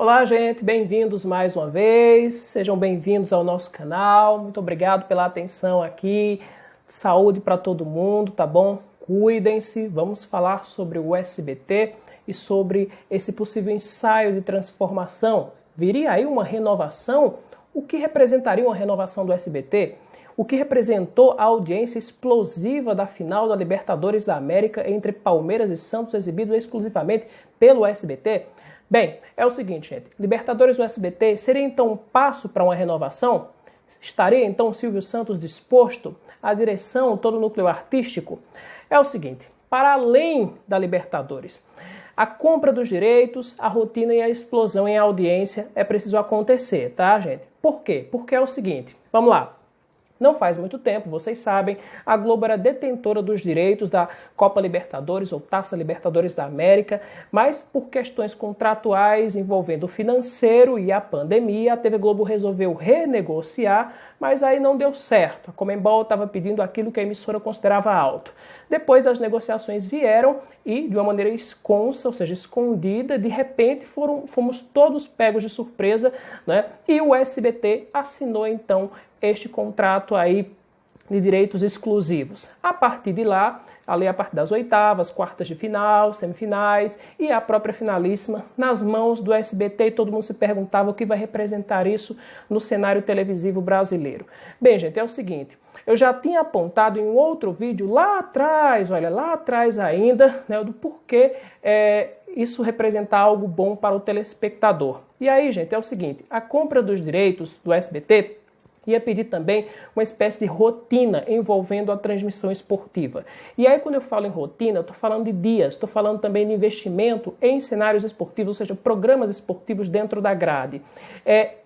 Olá, gente, bem-vindos mais uma vez, sejam bem-vindos ao nosso canal, muito obrigado pela atenção aqui, saúde para todo mundo, tá bom? Cuidem-se, vamos falar sobre o SBT e sobre esse possível ensaio de transformação. Viria aí uma renovação? O que representaria uma renovação do SBT? O que representou a audiência explosiva da final da Libertadores da América entre Palmeiras e Santos, exibido exclusivamente pelo SBT? Bem, é o seguinte, gente. Libertadores do SBT seria então um passo para uma renovação? Estaria então Silvio Santos disposto? A direção, todo o núcleo artístico? É o seguinte, para além da Libertadores, a compra dos direitos, a rotina e a explosão em audiência é preciso acontecer, tá, gente? Por quê? Porque é o seguinte, vamos lá. Não faz muito tempo, vocês sabem, a Globo era detentora dos direitos da Copa Libertadores ou Taça Libertadores da América, mas por questões contratuais envolvendo o financeiro e a pandemia, a TV Globo resolveu renegociar, mas aí não deu certo. A Conmebol estava pedindo aquilo que a emissora considerava alto. Depois as negociações vieram e, de uma maneira esconsa, ou seja, escondida, de repente fomos todos pegos de surpresa, né? E o SBT assinou então este contrato aí de direitos exclusivos. A partir de lá, ali a partir das oitavas, quartas de final, semifinais e a própria finalíssima nas mãos do SBT, e todo mundo se perguntava o que vai representar isso no cenário televisivo brasileiro. Bem, gente, é o seguinte, eu já tinha apontado em um outro vídeo lá atrás, olha, lá atrás ainda, né, do porquê isso representar algo bom para o telespectador. E aí, gente, é o seguinte, a compra dos direitos do SBT ia pedir também uma espécie de rotina envolvendo a transmissão esportiva. E aí, quando eu falo em rotina, eu estou falando de dias, estou falando também de investimento em cenários esportivos, ou seja, programas esportivos dentro da grade.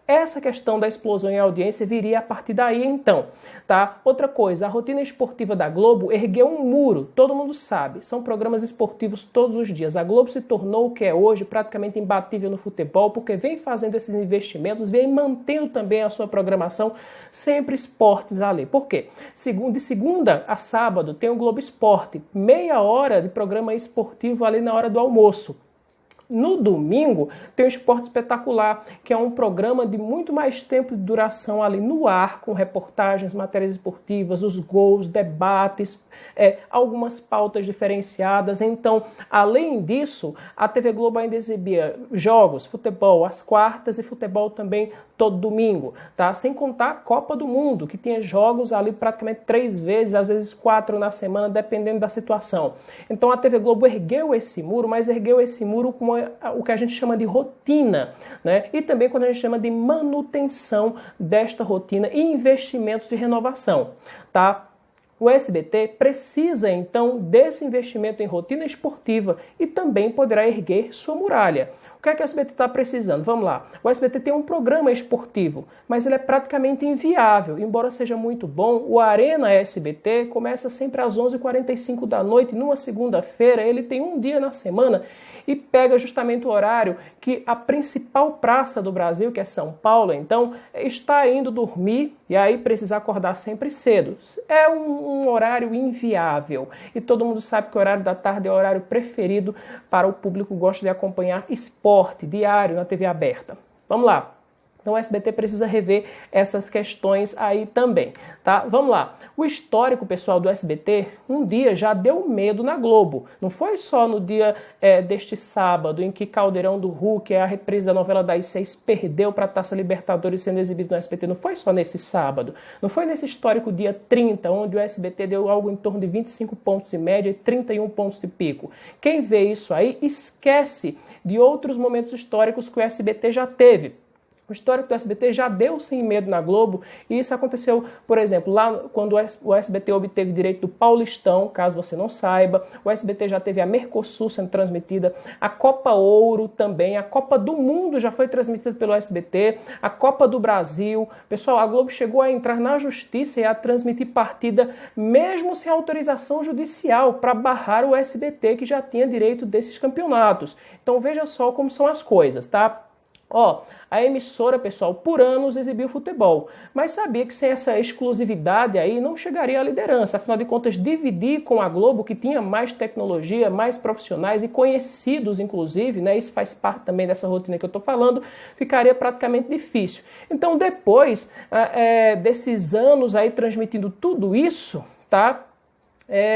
Essa questão da explosão em audiência viria a partir daí, então, tá? Outra coisa, a rotina esportiva da Globo ergueu um muro, todo mundo sabe, são programas esportivos todos os dias. A Globo se tornou o que é hoje, praticamente imbatível no futebol, porque vem fazendo esses investimentos, vem mantendo também a sua programação, sempre esportes ali. Por quê? De segunda a sábado tem o Globo Esporte, meia hora de programa esportivo ali na hora do almoço. No domingo tem o Esporte Espetacular, que é um programa de muito mais tempo de duração ali no ar, com reportagens, matérias esportivas, os gols, debates, algumas pautas diferenciadas. Então, além disso, a TV Globo ainda exibia jogos, futebol às quartas e futebol também todo domingo, tá? Sem contar a Copa do Mundo, que tinha jogos ali praticamente 3 vezes, às vezes 4 na semana, dependendo da situação. Então a TV Globo ergueu esse muro, mas ergueu esse muro com o que a gente chama de rotina, né? E também quando a gente chama de manutenção desta rotina e investimentos de renovação, tá? O SBT precisa, então, desse investimento em rotina esportiva e também poderá erguer sua muralha. O que é que o SBT está precisando? Vamos lá. O SBT tem um programa esportivo, mas ele é praticamente inviável. Embora seja muito bom, o Arena SBT começa sempre às 11h45 da noite, numa segunda-feira. Ele tem um dia na semana e pega justamente o horário que a principal praça do Brasil, que é São Paulo, então, está indo dormir e aí precisa acordar sempre cedo. É um horário inviável e todo mundo sabe que o horário da tarde é o horário preferido para o público que gosta de acompanhar esporte diário na TV aberta. Vamos lá. Então o SBT precisa rever essas questões aí também, tá? Vamos lá. O histórico, pessoal, do SBT, um dia já deu medo na Globo. Não foi só no dia deste sábado, em que Caldeirão do Hulk, a reprise da novela das 6, perdeu para a Taça Libertadores sendo exibido no SBT. Não foi só nesse sábado. Não foi nesse histórico dia 30, onde o SBT deu algo em torno de 25 pontos de média e 31 pontos de pico. Quem vê isso aí, esquece de outros momentos históricos que o SBT já teve. O histórico do SBT já deu sem medo na Globo e isso aconteceu, por exemplo, lá quando o SBT obteve direito do Paulistão, caso você não saiba, o SBT já teve a Mercosul sendo transmitida, a Copa Ouro também, a Copa do Mundo já foi transmitida pelo SBT, a Copa do Brasil. Pessoal, a Globo chegou a entrar na justiça e a transmitir partida mesmo sem autorização judicial para barrar o SBT, que já tinha direito desses campeonatos. Então veja só como são as coisas, tá? Ó, a emissora, pessoal, por anos exibiu futebol, mas sabia que sem essa exclusividade aí não chegaria à liderança. Afinal de contas, dividir com a Globo, que tinha mais tecnologia, mais profissionais e conhecidos, inclusive, né? Isso faz parte também dessa rotina que eu estou falando, ficaria praticamente difícil. Então, depois desses anos aí transmitindo tudo isso, tá?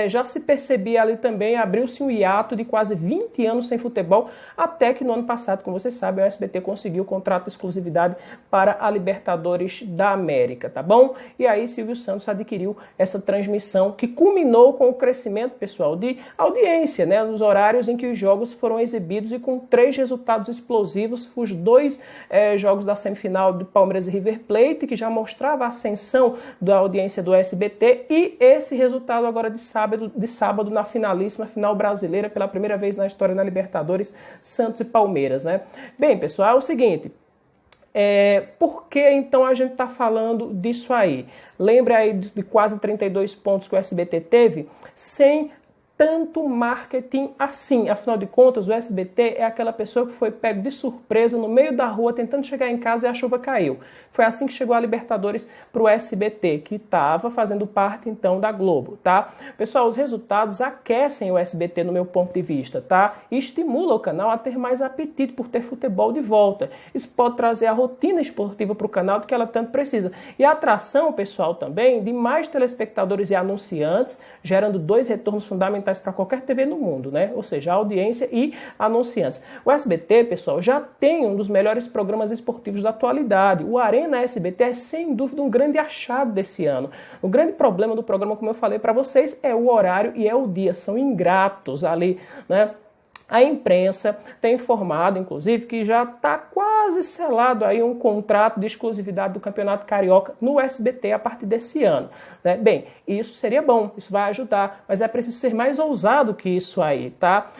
Já se percebia ali também, abriu-se um hiato de quase 20 anos sem futebol, até que no ano passado, como vocês sabem, o SBT conseguiu o contrato de exclusividade para a Libertadores da América, tá bom? E aí Silvio Santos adquiriu essa transmissão que culminou com o crescimento, pessoal, de audiência, né, nos horários em que os jogos foram exibidos e com 3 resultados explosivos, os 2 jogos da semifinal do Palmeiras e River Plate, que já mostrava a ascensão da audiência do SBT, e esse resultado agora de sábado na finalíssima, final brasileira, pela primeira vez na história na Libertadores, Santos e Palmeiras, né? Bem, pessoal, é o seguinte, por que então a gente está falando disso aí? Lembra aí de quase 32 pontos que o SBT teve? Sem tanto marketing assim. Afinal de contas, o SBT é aquela pessoa que foi pego de surpresa no meio da rua tentando chegar em casa e a chuva caiu. Foi assim que chegou a Libertadores para o SBT, que estava fazendo parte então da Globo, tá? Pessoal, os resultados aquecem o SBT no meu ponto de vista, tá? E estimula o canal a ter mais apetite por ter futebol de volta. Isso pode trazer a rotina esportiva para o canal do que ela tanto precisa. E a atração, pessoal, também de mais telespectadores e anunciantes, gerando 2 retornos fundamentais para qualquer TV no mundo, né? Ou seja, a audiência e anunciantes. O SBT, pessoal, já tem um dos melhores programas esportivos da atualidade. O Arena SBT é, sem dúvida, um grande achado desse ano. O grande problema do programa, como eu falei para vocês, é o horário e é o dia. São ingratos ali, né? A imprensa tem informado, inclusive, que já está quase selado aí um contrato de exclusividade do Campeonato Carioca no SBT a partir desse ano, né? Bem, isso seria bom, isso vai ajudar, mas é preciso ser mais ousado que isso aí, tá?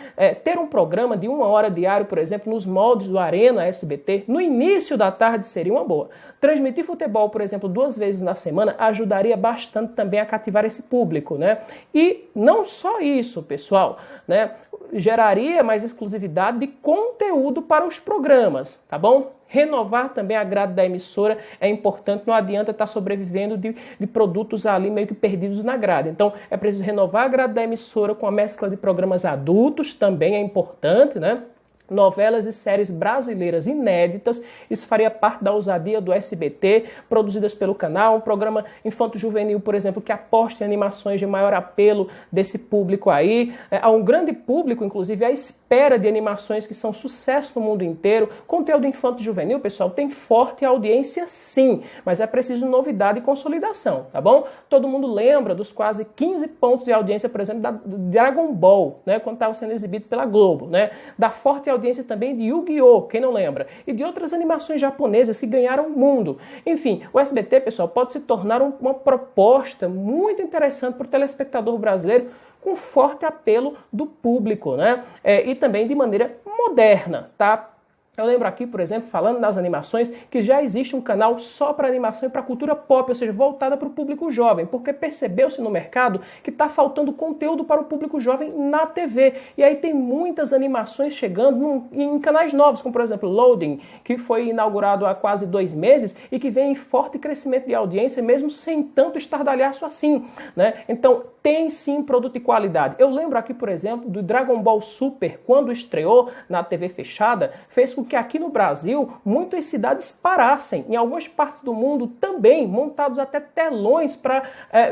Ter um programa de 1 hora diário, por exemplo, nos moldes do Arena SBT, no início da tarde seria uma boa. Transmitir futebol, por exemplo, 2 vezes na semana ajudaria bastante também a cativar esse público, né? E não só isso, pessoal, né? Geraria mais exclusividade de conteúdo para os programas, tá bom? Renovar também a grade da emissora é importante, não adianta estar sobrevivendo de produtos ali meio que perdidos na grade. Então, é preciso renovar a grade da emissora com a mescla de programas adultos, também é importante, né? Novelas e séries brasileiras inéditas, isso faria parte da ousadia do SBT, produzidas pelo canal, um programa infanto-juvenil, por exemplo, que aposta em animações de maior apelo desse público aí. Há um grande público, inclusive, à espera de animações que são sucesso no mundo inteiro. Conteúdo infanto-juvenil, pessoal, tem forte audiência sim, mas é preciso novidade e consolidação, tá bom? Todo mundo lembra dos quase 15 pontos de audiência, por exemplo, da Dragon Ball, né, quando estava sendo exibido pela Globo, né? Da forte audiência também de Yu-Gi-Oh!, quem não lembra? E de outras animações japonesas que ganharam o mundo. Enfim, o SBT, pessoal, pode se tornar uma proposta muito interessante para o telespectador brasileiro, com forte apelo do público, né? E também de maneira moderna, tá? Eu lembro aqui, por exemplo, falando das animações, que já existe um canal só para animação e para cultura pop, ou seja, voltada para o público jovem, porque percebeu-se no mercado que está faltando conteúdo para o público jovem na TV. E aí tem muitas animações chegando em canais novos, como por exemplo Loading, que foi inaugurado há quase 2 meses e que vem em forte crescimento de audiência, mesmo sem tanto estardalhaço assim, né? Então, tem sim produto de qualidade. Eu lembro aqui, por exemplo, do Dragon Ball Super, quando estreou na TV fechada, fez com que aqui no Brasil muitas cidades parassem. Em algumas partes do mundo também, montados até telões para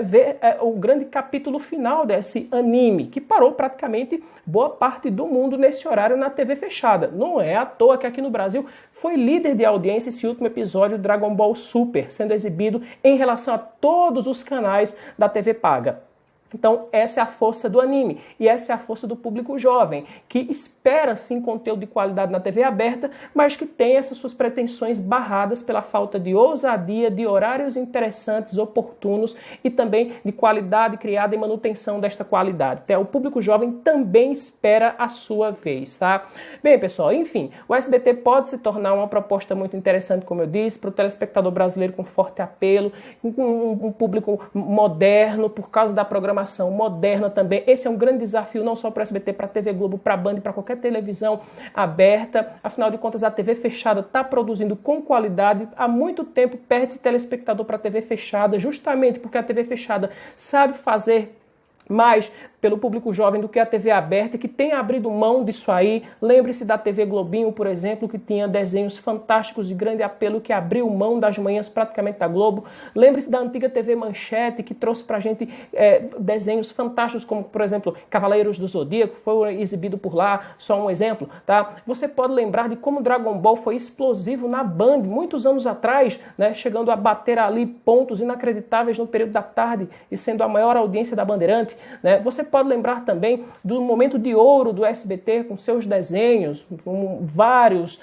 ver o grande capítulo final desse anime, que parou praticamente boa parte do mundo nesse horário na TV fechada. Não é à toa que aqui no Brasil foi líder de audiência esse último episódio do Dragon Ball Super, sendo exibido em relação a todos os canais da TV paga. Então, essa é a força do anime e essa é a força do público jovem, que espera sim conteúdo de qualidade na TV aberta, mas que tem essas suas pretensões barradas pela falta de ousadia, de horários interessantes, oportunos e também de qualidade criada e manutenção desta qualidade. Então, o público jovem também espera a sua vez, tá? Bem, pessoal, enfim, o SBT pode se tornar uma proposta muito interessante, como eu disse, para o telespectador brasileiro com forte apelo, com um público moderno, por causa da programação programação moderna também. Esse é um grande desafio não só para a SBT, para a TV Globo, para a Band, para qualquer televisão aberta. Afinal de contas, a TV fechada está produzindo com qualidade. Há muito tempo perde-se telespectador para a TV fechada, justamente porque a TV fechada sabe fazer mais pelo público jovem do que a TV aberta, que tem abrido mão disso aí. Lembre-se da TV Globinho, por exemplo, que tinha desenhos fantásticos de grande apelo, que abriu mão das manhãs praticamente da Globo. Lembre-se da antiga TV Manchete, que trouxe pra gente desenhos fantásticos, como, por exemplo, Cavaleiros do Zodíaco, foi exibido por lá, só um exemplo, tá? Você pode lembrar de como Dragon Ball foi explosivo na Band, muitos anos atrás, né, chegando a bater ali pontos inacreditáveis no período da tarde e sendo a maior audiência da Bandeirante, né? Você pode lembrar também do momento de ouro do SBT com seus desenhos, com vários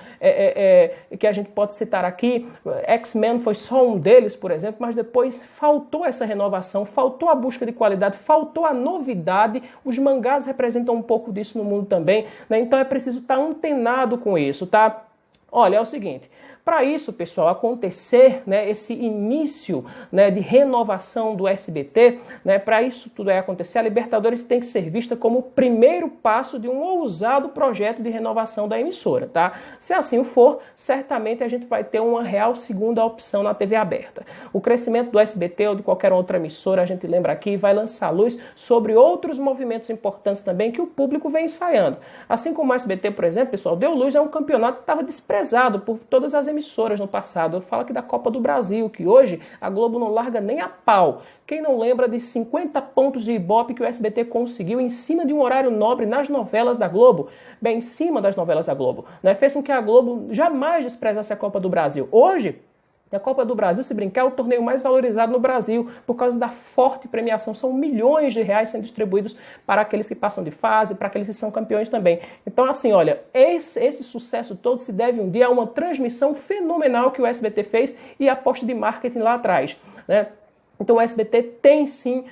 que a gente pode citar aqui. X-Men foi só um deles, por exemplo, mas depois faltou essa renovação, faltou a busca de qualidade, faltou a novidade. Os mangás representam um pouco disso no mundo também, né? Então é preciso estar antenado com isso, tá? Olha, é o seguinte, para isso, pessoal, acontecer, né, esse início, né, de renovação do SBT, né, para isso tudo acontecer, a Libertadores tem que ser vista como o primeiro passo de um ousado projeto de renovação da emissora, tá? Se assim for, certamente a gente vai ter uma real segunda opção na TV aberta. O crescimento do SBT ou de qualquer outra emissora, a gente lembra aqui, vai lançar luz sobre outros movimentos importantes também que o público vem ensaiando. Assim como o SBT, por exemplo, pessoal, deu luz a um campeonato que estava desprezado por todas as emissoras no passado. Eu falo aqui da Copa do Brasil, que hoje a Globo não larga nem a pau. Quem não lembra de 50 pontos de Ibope que o SBT conseguiu em cima de um horário nobre nas novelas da Globo? Bem, em cima das novelas da Globo, né? Fez com que a Globo jamais desprezasse a Copa do Brasil. Hoje, a Copa do Brasil, se brincar, é o torneio mais valorizado no Brasil por causa da forte premiação. São milhões de reais sendo distribuídos para aqueles que passam de fase, para aqueles que são campeões também. Então, assim, olha, esse sucesso todo se deve um dia a uma transmissão fenomenal que o SBT fez e a aposta de marketing lá atrás, né? Então o SBT tem sim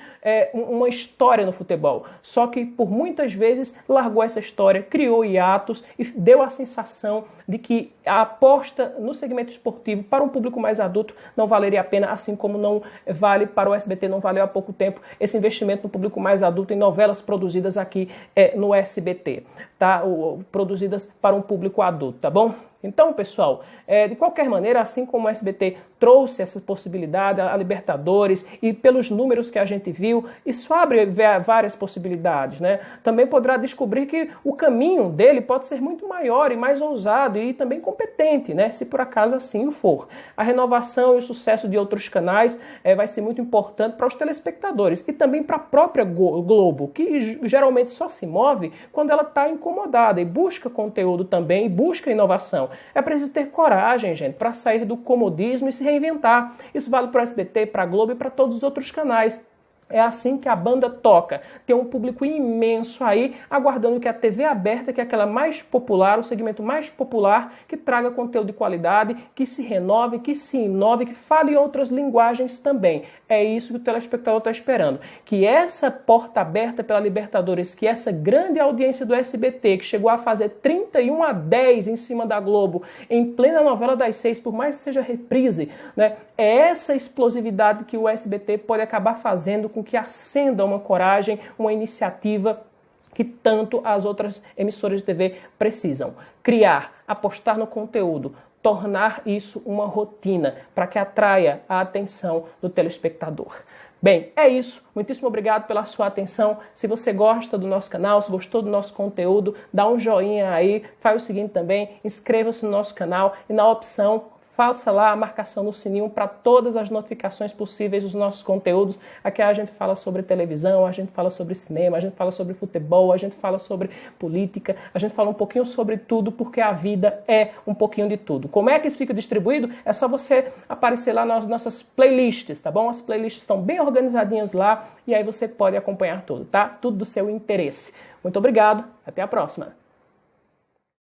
uma história no futebol, só que por muitas vezes largou essa história, criou hiatos e deu a sensação de que a aposta no segmento esportivo para um público mais adulto não valeria a pena, assim como não vale para o SBT, não valeu há pouco tempo esse investimento no público mais adulto em novelas produzidas aqui no SBT, tá? Produzidas para um público adulto, tá bom? Então, pessoal, de qualquer maneira, assim como o SBT trouxe essa possibilidade, a Libertadores, e pelos números que a gente viu, isso abre várias possibilidades, né? Também poderá descobrir que o caminho dele pode ser muito maior e mais ousado e também competente, né? Se por acaso assim o for. A renovação e o sucesso de outros canais vai ser muito importante para os telespectadores e também para a própria Globo, que geralmente só se move quando ela está incomodada e busca conteúdo também, e busca inovação. É preciso ter coragem, gente, para sair do comodismo e se reinventar. Isso vale para o SBT, para a Globo e para todos os outros canais. É assim que a banda toca. Tem um público imenso aí, aguardando que a TV aberta, que é aquela mais popular, o segmento mais popular, que traga conteúdo de qualidade, que se renove, que se inove, que fale outras linguagens também. É isso que o telespectador está esperando. Que essa porta aberta pela Libertadores, que essa grande audiência do SBT, que chegou a fazer 31-10 em cima da Globo, em plena novela das 6, por mais que seja reprise, né? É essa explosividade que o SBT pode acabar fazendo com que acenda uma coragem, uma iniciativa que tanto as outras emissoras de TV precisam. Criar, apostar no conteúdo, tornar isso uma rotina para que atraia a atenção do telespectador. Bem, é isso. Muitíssimo obrigado pela sua atenção. Se você gosta do nosso canal, se gostou do nosso conteúdo, dá um joinha aí. Faz o seguinte também, inscreva-se no nosso canal e na opção faça lá a marcação no sininho para todas as notificações possíveis dos nossos conteúdos. Aqui a gente fala sobre televisão, a gente fala sobre cinema, a gente fala sobre futebol, a gente fala sobre política, a gente fala um pouquinho sobre tudo, porque a vida é um pouquinho de tudo. Como é que isso fica distribuído? É só você aparecer lá nas nossas playlists, tá bom? As playlists estão bem organizadinhas lá e aí você pode acompanhar tudo, tá? Tudo do seu interesse. Muito obrigado, até a próxima.